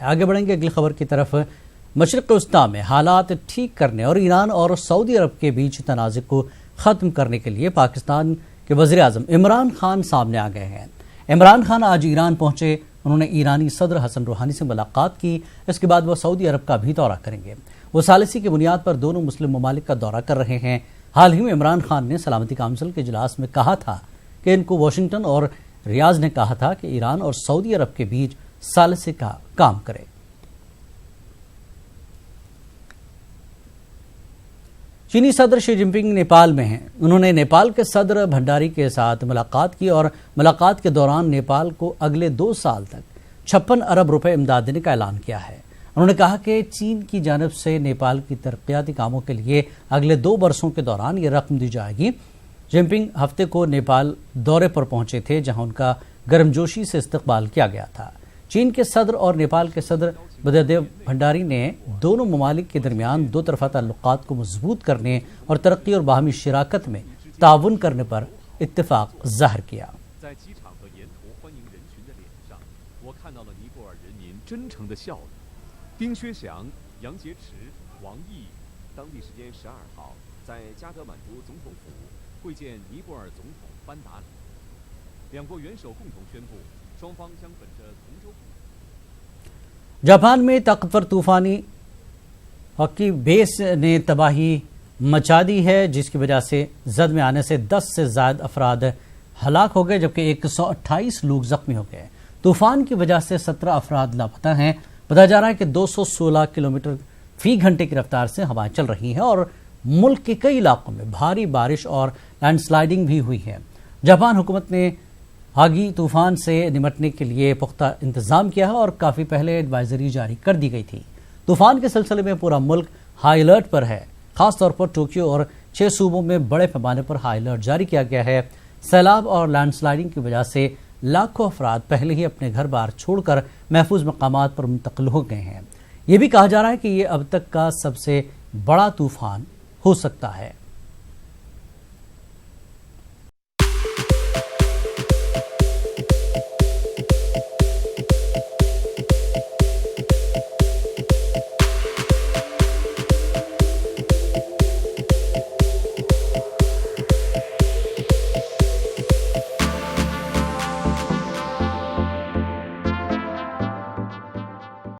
है। आगे बढ़ेंगे अगली खबर की तरफ। मशरिक़-ए-वस्ता में हालात ठीक करने और ईरान और सऊदी अरब के बीच तनाज़े को ख़त्म करने के लिए पाकिस्तान के वज़ीर-ए-आज़म इमरान खान सामने आ गए हैं। इमरान खान आज ईरान पहुंचे। उन्होंने ईरानी सदर हसन रूहानी से मुलाकात की। इसके बाद वह सऊदी अरब का भी दौरा करेंगे। वो सालिसी की बुनियाद पर दोनों मुस्लिम ममालिक का दौरा कर रहे हैं। हाल ही में इमरान खान ने सलामती काउंसिल के इजलास में कहा था कि इनको वाशिंगटन और रियाज ने कहा था कि ईरान और सऊदी अरब के बीच सालिसी का काम करे। चीनी सदर शी जिनपिंग नेपाल में हैं। उन्होंने नेपाल के सदर भंडारी के साथ मुलाकात की और मुलाकात के दौरान नेपाल को अगले 2 साल तक 56 अरब रुपए इमदाद देने का ऐलान किया है। उन्होंने कहा कि चीन की जानिब से नेपाल की तरक्याती कामों के लिए अगले 2 बरसों के दौरान ये रकम दी जाएगी। जिनपिंग हफ्ते को नेपाल दौरे पर पहुंचे थे, जहां उनका गर्मजोशी से इस्तकबाल किया गया था। चीन के सदर और नेपाल के सदर बद्रदेव भंडारी ने दोनों ममालिक के दरमियान 2 तरफ़ा ताल्लुकात को मजबूत करने और तरक्की और बाहमी शिराकत में ताउन करने पर इत्तेफाक ज़ाहिर किया। जापान में ताकतवर तूफानी हॉकी बेस ने तबाही मचा दी है, जिसकी वजह से जद में आने से 10 से ज्यादा अफराद हलाक हो गए, जबकि 128 लोग जख्मी हो गए। तूफान की वजह से 17 अफराद लापता हैं। बताया जा रहा है कि 216 किलोमीटर फी घंटे की रफ्तार से हवाएं चल रही हैं और मुल्क के कई इलाकों में भारी बारिश और लैंडस्लाइडिंग भी हुई है। जापान हुकूमत ने हागी तूफान से निपटने के लिए पुख्ता इंतजाम किया है और काफी पहले एडवाइजरी जारी कर दी गई थी। तूफान के सिलसिले में पूरा मुल्क हाई अलर्ट पर है। खासतौर पर टोक्यो और 6 सूबों में बड़े पैमाने पर हाई अलर्ट जारी किया गया है। सैलाब और लैंडस्लाइडिंग की वजह से लाखों अफराद पहले ही अपने घर बार छोड़कर महफूज मकामात पर मुंतकिल हो गए हैं। यह भी कहा जा रहा है कि यह अब तक का सबसे बड़ा तूफान हो सकता है।